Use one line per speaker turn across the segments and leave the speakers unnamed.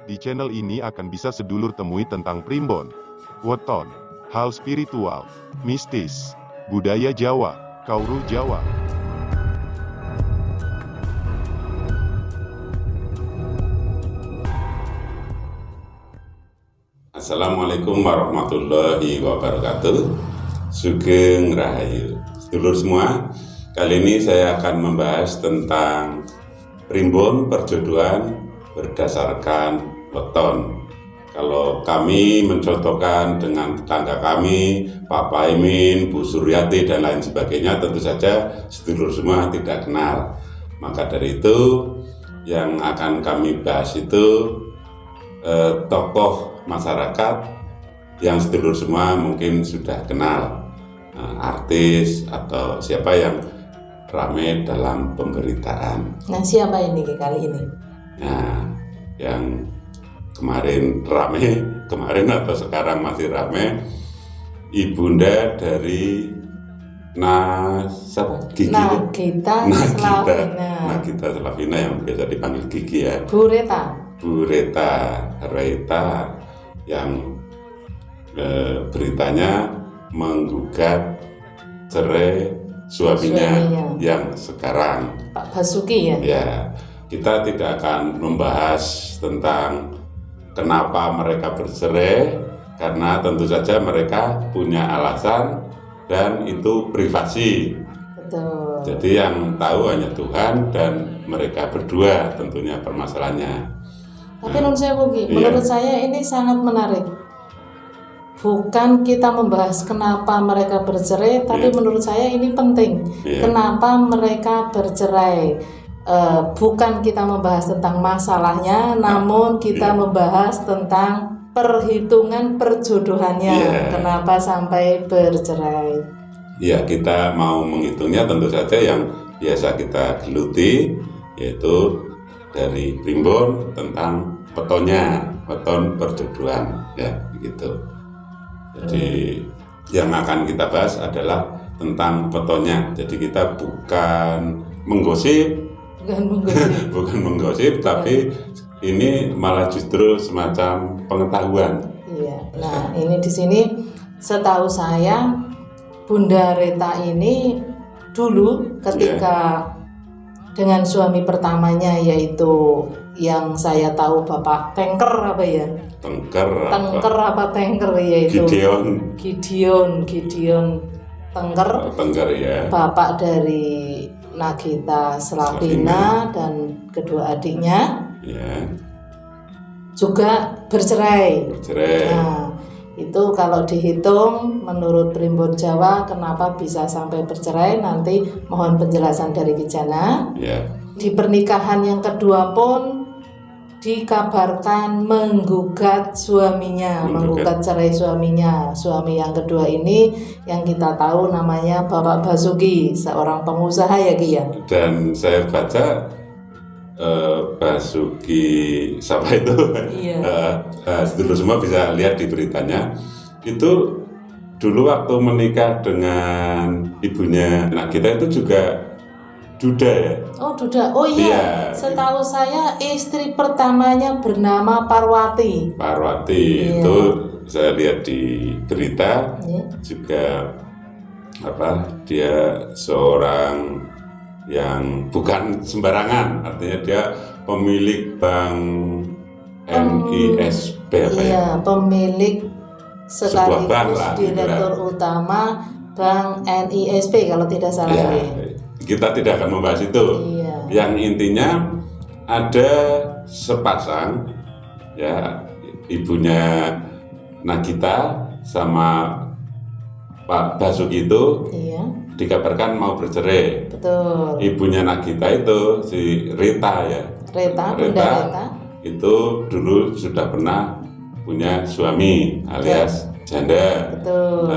Di channel ini akan bisa sedulur temui tentang primbon, weton, hal spiritual, mistis, budaya Jawa, Kauruh Jawa.
Assalamualaikum warahmatullahi wabarakatuh. Sugeng Rahayu. Sedulur semua, kali ini saya akan membahas tentang primbon perjodohan berdasarkan weton. Kalau kami mencontohkan dengan tetangga kami, Pak Paimin, Bu Suryati, dan lain sebagainya, tentu saja sedulur semua tidak kenal. Maka dari itu, yang akan kami bahas itu tokoh masyarakat yang sedulur semua mungkin sudah kenal, artis atau siapa yang ramai dalam pemberitaan.
Nah, siapa ini kali ini?
Nah, yang kemarin ramai, kemarin atau sekarang masih ramai, ibunda dari
Nagita
Slavina yang biasa dipanggil Gigi ya.
Bu Reta
yang beritanya menggugat cerai suaminya yang sekarang,
Pak Basuki ya.
Ya, kita tidak akan membahas tentang kenapa mereka bercerai, karena tentu saja mereka punya alasan dan itu privasi.
Betul.
Jadi yang tahu hanya Tuhan dan mereka berdua tentunya permasalahannya.
Tapi menurut saya ini sangat menarik. Bukan kita membahas kenapa mereka bercerai, tapi menurut saya ini penting. Kenapa mereka bercerai? Bukan kita membahas tentang masalahnya, namun kita membahas tentang perhitungan perjodohannya. Kenapa sampai bercerai?
Ya, kita mau menghitungnya tentu saja yang biasa kita geluti, yaitu dari primbon tentang weton perjodohan, ya begitu. Jadi yang akan kita bahas adalah tentang wetonnya. Jadi kita bukan menggosip, tapi ini malah justru semacam pengetahuan.
Iya. Nah, ini di sini setahu saya Bunda Reta ini dulu ketika dengan suami pertamanya, yaitu yang saya tahu Bapak Tengker yaitu Gideon Tengker ya. Bapak dari Nagita Slavina dan kedua adiknya juga bercerai. Nah, itu kalau dihitung menurut primbon Jawa kenapa bisa sampai bercerai, nanti mohon penjelasan dari Kijana. Di pernikahan yang kedua pun dikabarkan menggugat suaminya, menggugat cerai suaminya. Suami yang kedua ini yang kita tahu namanya Bapak Basuki, seorang pengusaha ya Ki ya.
Dan saya baca Basuki siapa itu? Sedulur semua bisa lihat di beritanya. Itu dulu waktu menikah dengan ibunya Nagita itu juga duda ya.
Oh duda, oh iya. Setahu saya istri pertamanya bernama Parwati.
Itu saya lihat di berita juga dia seorang yang bukan sembarangan, artinya dia pemilik bank NISP
pemilik sekaligus direktur utama bank NISP kalau tidak salah.
Kita tidak akan membahas itu. Yang intinya ada sepasang ibunya Nagita sama Pak Basuki itu dikabarkan mau bercerai.
Betul.
Ibunya Nagita itu si Reta itu dulu sudah pernah punya suami alias janda.
Betul.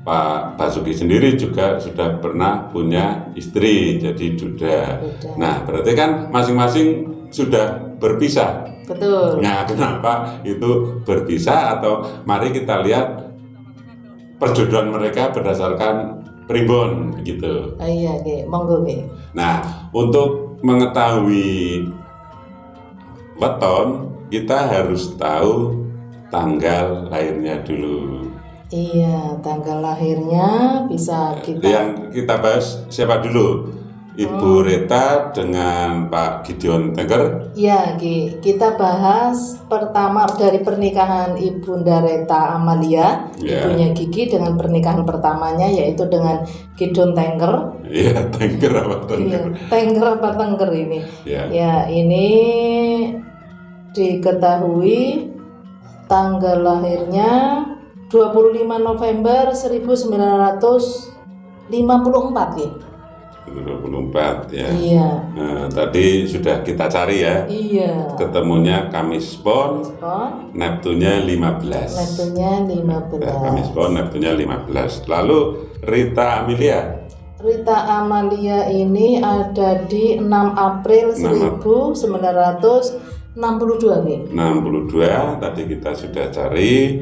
Pak Basuki sendiri juga sudah pernah punya istri jadi duda. Nah, berarti kan masing-masing sudah berpisah.
Betul.
Nah, kenapa itu berpisah? Atau mari kita lihat perjodohan mereka berdasarkan primbon gitu.
Monggo.
Nah, untuk mengetahui weton, kita harus tahu tanggal lahirnya dulu.
Iya, tanggal lahirnya bisa
Yang kita bahas siapa dulu? Ibu Reta dengan Pak Gideon Tengger.
Ya, kita bahas pertama dari pernikahan Ibunda Reta Amalia, ibunya Gigi, dengan pernikahan pertamanya yaitu dengan Gideon Tengger.
Iya, Tengger apa Tengger?
Iya, Tengger apa Tengger ini?
Ya,
ini diketahui tanggal lahirnya 25 November 1954 ya.
24 ya.
Iya.
Nah, tadi sudah kita cari ya.
Iya.
Ketemunya Kamis Pon, Neptunnya 15.
Neptunnya 15.
Kamis Pon, Neptunnya 15. Lalu Rita Amalia.
Rita Amalia ini ada di 6 April 1962 nih.
62 tadi kita sudah cari.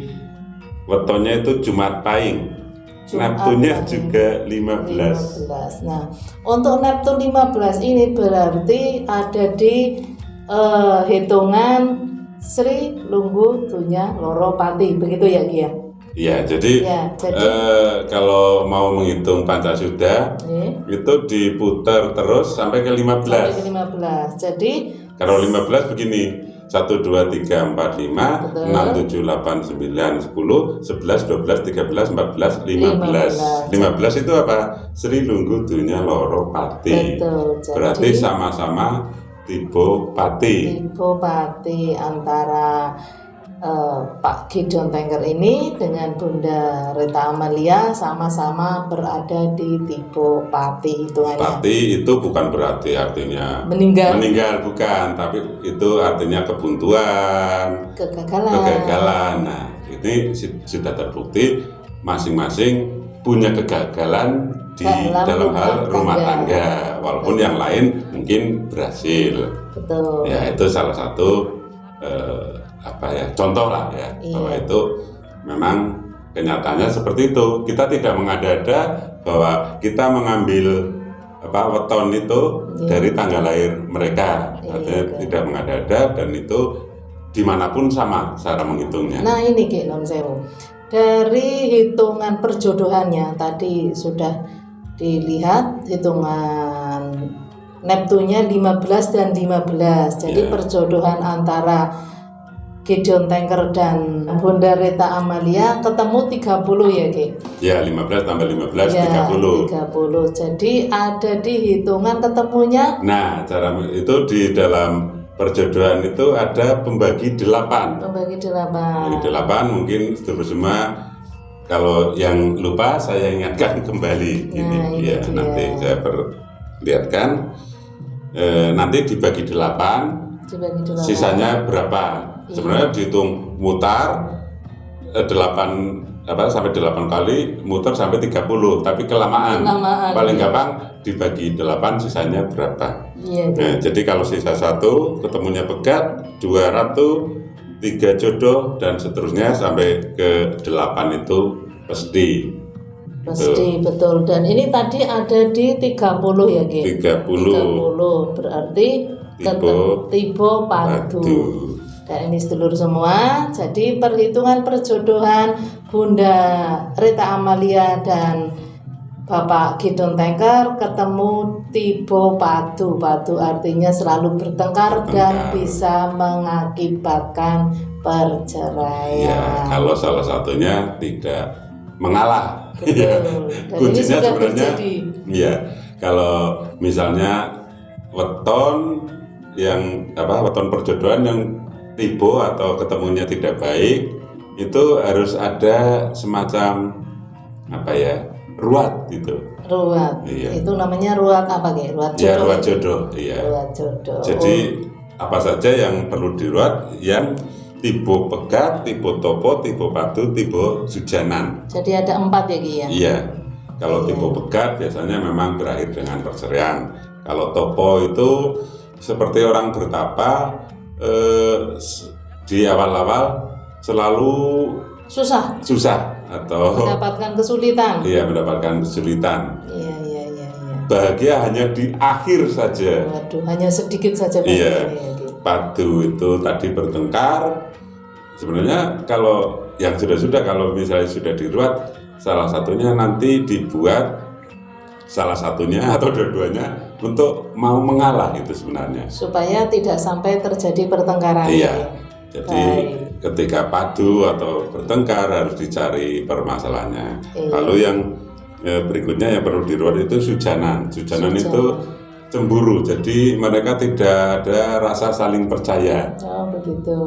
Wetonnya itu Jumat Pahing. Neptunnya juga 15.
Nah, untuk Neptun 15 ini berarti ada di hitungan Sri Lunggu Tunya Loro Pati, begitu ya Gia?
Ya, jadi kalau mau menghitung Pancasuda itu diputar terus sampai ke 15.
Sampai ke 15. Jadi
kalau 15 begini. 1, 2, 3, 4, 5, 6, 7, 8, 9, 10, 11, 12, 13, 14, 15. 15 itu apa? Sri Lunggu Dunya Loro Pati.
Betul.
Berarti sama-sama Tibo Pati.
Tibo Pati antara Pak Gideon Tengger ini dengan Bunda Rita Amalia sama-sama berada di Tibo Pati hitungannya.
Pati itu bukan berarti artinya
meninggal,
bukan, tapi itu artinya kebuntuan, kegagalan. Nah, ini sudah terbukti masing-masing punya kegagalan di dalam hal rumah tangga, walaupun yang lain mungkin berhasil.
Betul.
Ya, itu salah satu contoh lah ya, bahwa itu memang kenyataannya seperti itu. Kita tidak mengada-ada bahwa kita mengambil weton itu dari tanggal lahir mereka, artinya tidak mengada-ada, dan itu dimanapun sama cara menghitungnya.
Nah ini Ki Non Sewu, dari hitungan perjodohannya tadi sudah dilihat hitungan Neptunnya 15 dan 15. Jadi perjodohan antara Gideon Tengger dan Bunda Rita Amalia ketemu 30 ya Ki?
Ya, 15 tambah 15
ya,
30.
30. Jadi ada di hitungan ketemunya.
Nah, cara itu di dalam perjodohan itu ada pembagi 8.
Pembagi 8.
Pembagi 8 mungkin semua, kalau yang lupa saya ingatkan kembali. Ini ya, nanti saya perlihatkan. Nanti dibagi 8. Sisanya berapa? Sebenarnya dihitung mutar 8 sampai 8 kali muter sampai 30, tapi kelamaan. Paling gampang dibagi 8, sisanya berapa? Nah, jadi kalau sisa 1 ketemunya pegat, 2 ratu, 3 jodoh, dan seterusnya sampai ke 8 itu pasti.
Betul. Dan ini tadi ada di 30 ya Ki? 30 berarti Tibo Padu. Dan ini sedulur semua, jadi perhitungan perjodohan Bunda Rita Amalia dan Bapak Gideon Tengger ketemu Tibo Padu. Padu artinya selalu bertengkar dan bisa mengakibatkan perceraian.
Ya, kalau salah satunya tidak mengalah.
Betul. Dan
kuncinya
ini
sebenarnya,
terjadi.
Kalau misalnya weton weton perjodohan yang tibo atau ketemunya tidak baik, itu harus ada semacam ruat gitu.
Ruat. Itu namanya ruat apa Ki? Ruat jodoh.
Ya, ruat jodoh. Iya.
Ruat jodoh.
Jadi apa saja yang perlu diruat, yang tibo pegat, tibo topo, tibo padu, tibo sujanan.
Jadi ada 4 ya Ki ya?
Iya. Kalau tibo pegat biasanya memang berakhir dengan perceraian. Kalau topo itu seperti orang bertapa, di awal-awal selalu
susah
atau
mendapatkan kesulitan.
Iya, mendapatkan kesulitan.
Iya.
Bahagia hanya di akhir saja.
Waduh, hanya sedikit saja
bahagia. Iya. padu itu tadi bertengkar, sebenarnya kalau yang sudah kalau misalnya sudah diruat, salah satunya nanti dibuat salah satunya atau dua-duanya untuk mau mengalah itu sebenarnya.
Supaya tidak sampai terjadi pertengkaran.
Iya. Jadi ketika padu atau bertengkar harus dicari permasalahannya. Iya. Lalu yang berikutnya yang perlu diruat itu sujanan. Sujanan itu cemburu, jadi mereka tidak ada rasa saling percaya.
Oh begitu.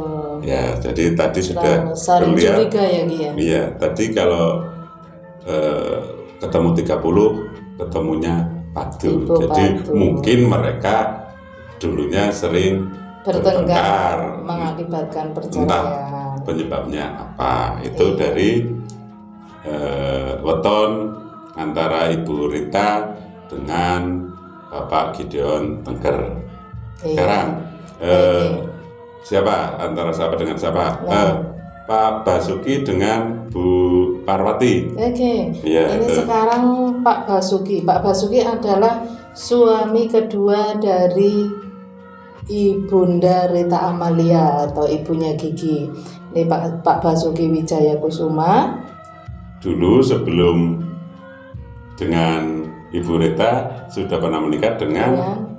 Ya, jadi tadi sudah
saling
terlihat.
Curiga ya, Gia?
Iya, tadi kalau ketemu 30, ketemunya padu. Jadi padu. Mungkin mereka dulunya sering bertengkar,
mengakibatkan perceraian.
Entah penyebabnya apa. Itu dari weton antara Ibu Rita dengan Bapak Gideon Tengger. Sekarang siapa antara siapa dengan siapa? Pak Basuki dengan Bu Parwati.
Ya, ini itu. Sekarang Pak Basuki. Pak Basuki adalah suami kedua dari Ibunda Rita Amalia atau ibunya Gigi. Ini Pak Basuki Wijaya Kusuma. Dulu sebelum dengan Ibu Rita sudah pernah menikah dengan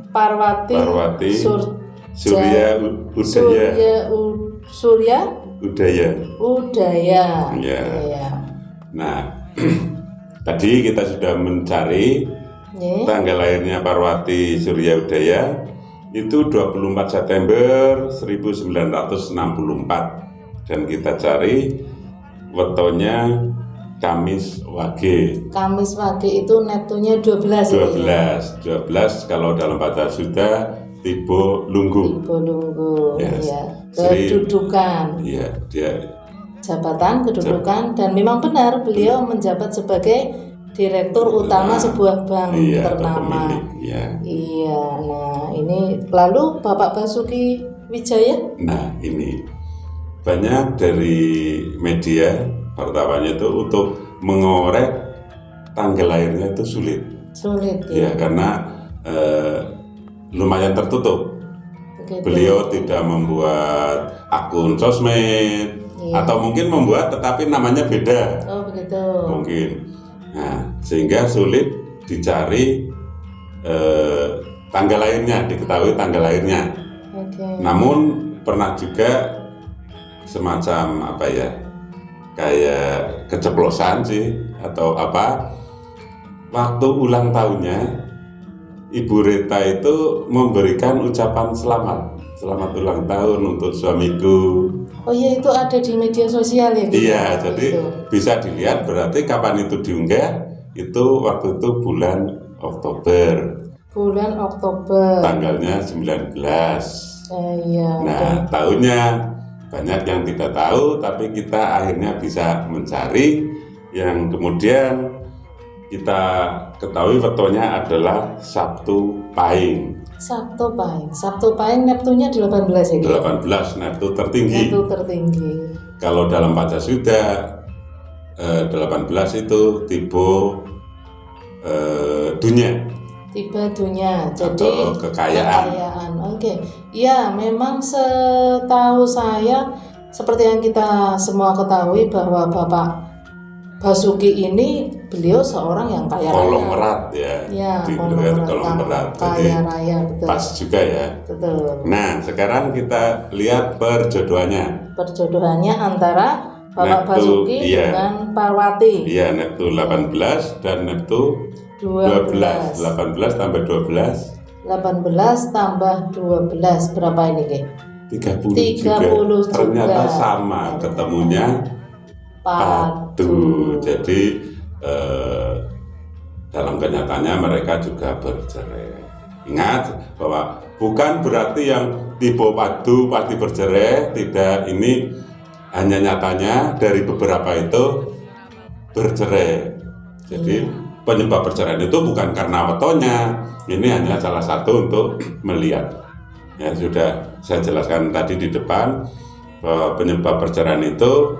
Parwati Surya Udaya.
Ya. Nah, tadi kita sudah mencari tanggal lahirnya Parwati Surya Udaya itu 24 September 1964 dan kita cari wetonnya Kamis Wage.
Kamis Wage itu neptunya 12.
12 kalau dalam bahasa Sunda Tibo Lunggu.
Ya. Kedudukan.
Iya, dia
jabatan, kedudukan, dan memang benar beliau menjabat sebagai direktur utama sebuah bank ternama. Iya. Nah, ini lalu Bapak Basuki Wijaya.
Nah, ini banyak dari media pertamanya itu untuk mengorek tanggal lahirnya itu sulit ya karena lumayan tertutup. Begitu. Beliau tidak membuat akun sosmed atau mungkin membuat tetapi namanya beda.
Oh begitu.
Mungkin. Nah, sehingga sulit dicari tanggal lahirnya, diketahui tanggal lahirnya. Namun pernah juga semacam apa ya? Kayak keceplosan sih atau apa, waktu ulang tahunnya Ibu Rita itu memberikan ucapan selamat ulang tahun untuk suamiku.
Oh iya, itu ada di media sosial ya?
Iya, jadi bisa dilihat berarti kapan itu diunggah, itu waktu itu bulan Oktober. Tanggalnya 19.
Iya.
Nah, tahunnya banyak yang tidak tahu, tapi kita akhirnya bisa mencari yang kemudian kita ketahui wetonnya adalah Sabtu Pahing.
Sabtu Pahing neptunya 18 ya?
18, Neptu tertinggi. Kalau dalam bahasa Sunda 18 itu tiba dunia. Jadi atau kekayaan.
Oke. Ya, memang setahu saya seperti yang kita semua ketahui bahwa Bapak Basuki ini beliau seorang yang kaya raya.
Konglomerat ya. Konglomerat.
Kaya raya, betul.
Pas juga ya.
Betul.
Nah, sekarang kita lihat perjodohannya.
Perjodohannya antara Bapak Basuki dengan Parwati.
Iya, Neptu 18 dan Neptu 12. 18 tambah 12.
18 tambah 12 berapa ini, Ki?
30 juga. Ternyata sama, ketemunya padu. Jadi dalam kenyataannya mereka juga bercerai. Ingat bahwa bukan berarti yang tipe padu pasti bercerai, tidak, ini hanya nyatanya dari beberapa itu bercerai. Jadi penyebab perceraian itu bukan karena wetonnya, ini hanya salah satu untuk melihat. Ya, sudah saya jelaskan tadi di depan bahwa penyebab perceraian itu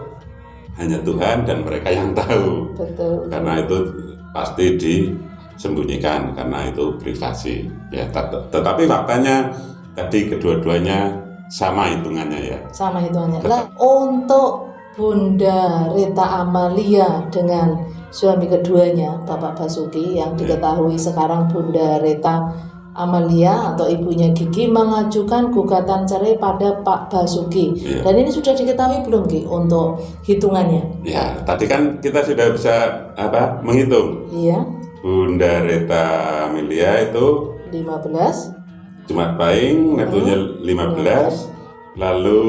hanya Tuhan dan mereka yang tahu.
Betul.
Karena itu pasti disembunyikan karena itu privasi. Ya, tetapi faktanya tadi kedua-duanya sama hitungannya ya.
Sama hitungannya. Lah untuk Bunda Rita Amalia dengan suami keduanya Bapak Basuki yang diketahui sekarang Bunda Rita Amalia atau ibunya Gigi mengajukan gugatan cerai pada Pak Basuki. Dan ini sudah diketahui belum Ki untuk hitungannya?
Ya, tadi kan kita sudah bisa menghitung.
Iya.
Bunda Rita Amalia itu
15.
Jumat Pahing neptunya 15. Lalu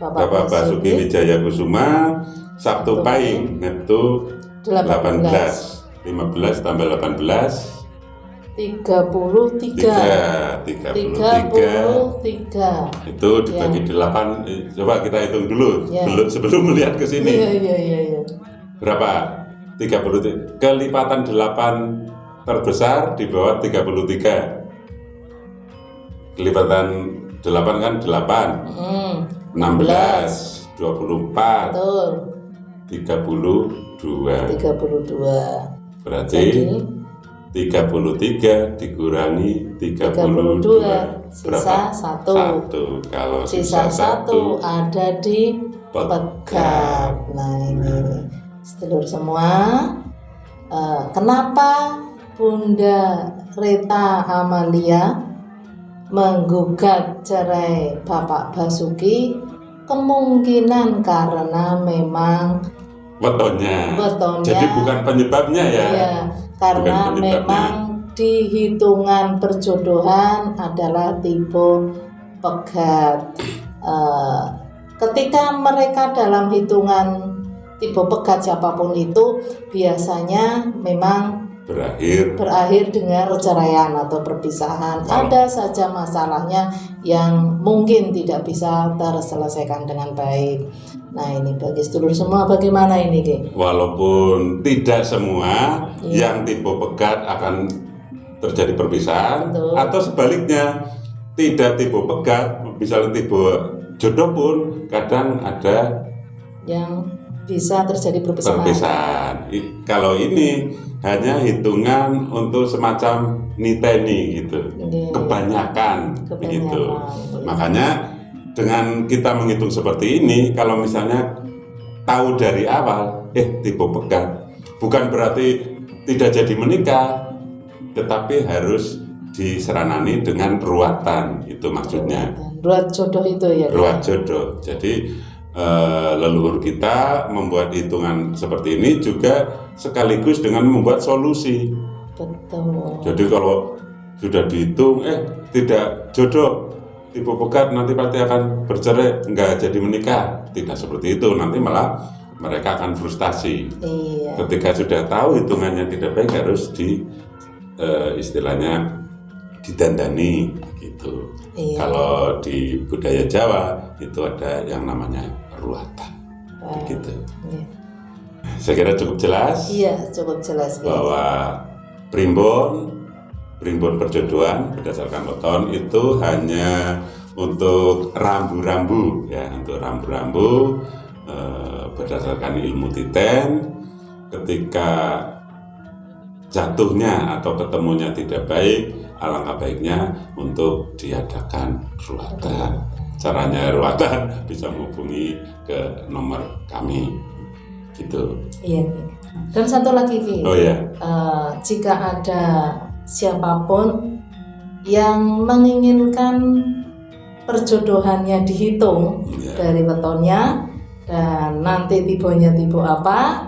Bapak Basuki Wijaya Kusuma Sabtu Pahing neptu 18. 15 tambah 18
33.
Itu dibagi 8. Coba kita hitung dulu sebelum melihat ke sini.
Iya.
Berapa? 30. Kelipatan 8 terbesar di bawah 33. Kelipatan 8 kan 8. 16, 24.
Betul.
32. Berarti 33 dikurangi 32
sisa 1.
Kalau
sisa 1 ada di pegat. Nah ini sedulur semua, kenapa Bunda Rita Amalia menggugat cerai Bapak Basuki? Kemungkinan karena memang
wetonnya. Jadi bukan penyebabnya ya.
Iya, karena memang di hitungan perjodohan adalah tipe pegat. Ketika mereka dalam hitungan tipe pegat siapapun itu biasanya memang berakhir dengan perceraian atau perpisahan. Ada saja masalahnya yang mungkin tidak bisa terselesaikan dengan baik. Nah ini bagi sedulur semua bagaimana ini Ki?
Walaupun tidak semua yang tipe pegat akan terjadi perpisahan. Betul. Atau sebaliknya tidak tipe pegat, misalnya tipe jodoh pun kadang ada
yang bisa terjadi perpisahan.
Kalau ini hanya hitungan untuk semacam niteni gitu, kebanyakan gitu. Makanya dengan kita menghitung seperti ini, kalau misalnya tahu dari awal, tipe pegat, bukan berarti tidak jadi menikah, tetapi harus diseranani dengan ruatan, itu maksudnya.
Ruat jodoh itu ya.
Ruat jodoh. Jadi leluhur kita membuat hitungan seperti ini juga sekaligus dengan membuat solusi.
Betul.
Jadi kalau sudah dihitung, tidak jodoh, tipe pegat, nanti pasti akan bercerai, nggak jadi menikah. Tidak seperti itu, nanti malah mereka akan frustasi.
Iya.
Ketika sudah tahu hitungannya tidak baik, harus istilahnya didandani gitu. Iya. Kalau di budaya Jawa itu ada yang namanya ruatan. Begitu. Iya. Saya kira cukup jelas.
Iya, cukup jelas.
Bahwa primbon perjodohan berdasarkan weton itu hanya untuk rambu-rambu ya, untuk rambu-rambu berdasarkan ilmu titen. Ketika jatuhnya atau ketemunya tidak baik, alangkah baiknya untuk diadakan ruatan. Caranya ruatan bisa menghubungi ke nomor kami gitu.
Iya. Dan satu lagi Ki.
Oh ya.
Jika ada siapapun yang menginginkan perjodohannya dihitung dari wetonnya dan nanti tibonya tipe apa,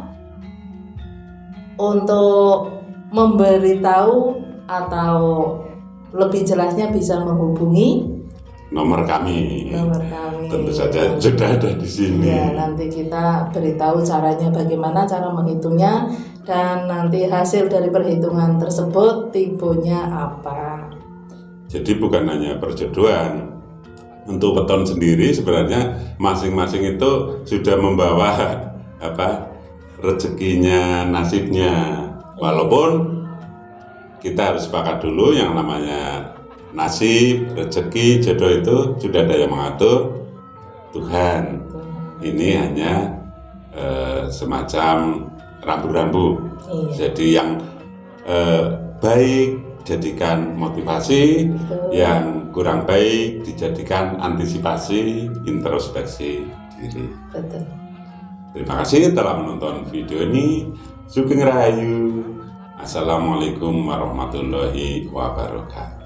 untuk memberitahu atau lebih jelasnya bisa menghubungi
nomor kami. Tentu saja
Nanti,
sudah ada di sini.
Ya, nanti kita beritahu caranya bagaimana cara menghitungnya dan nanti hasil dari perhitungan tersebut tipenya apa.
Jadi bukan hanya perjodohan. Untuk weton sendiri sebenarnya masing-masing itu sudah membawa rezekinya, nasibnya. Walaupun kita harus sepakat dulu yang namanya nasib, rezeki, jodoh itu sudah ada yang mengatur, Tuhan. Ini hanya semacam rambu-rambu. Jadi yang baik dijadikan motivasi,
Betul.
yang kurang baik dijadikan antisipasi, introspeksi diri.
Betul.
Terima kasih telah menonton video ini. Sugeng Rahayu. Assalamualaikum warahmatullahi wabarakatuh.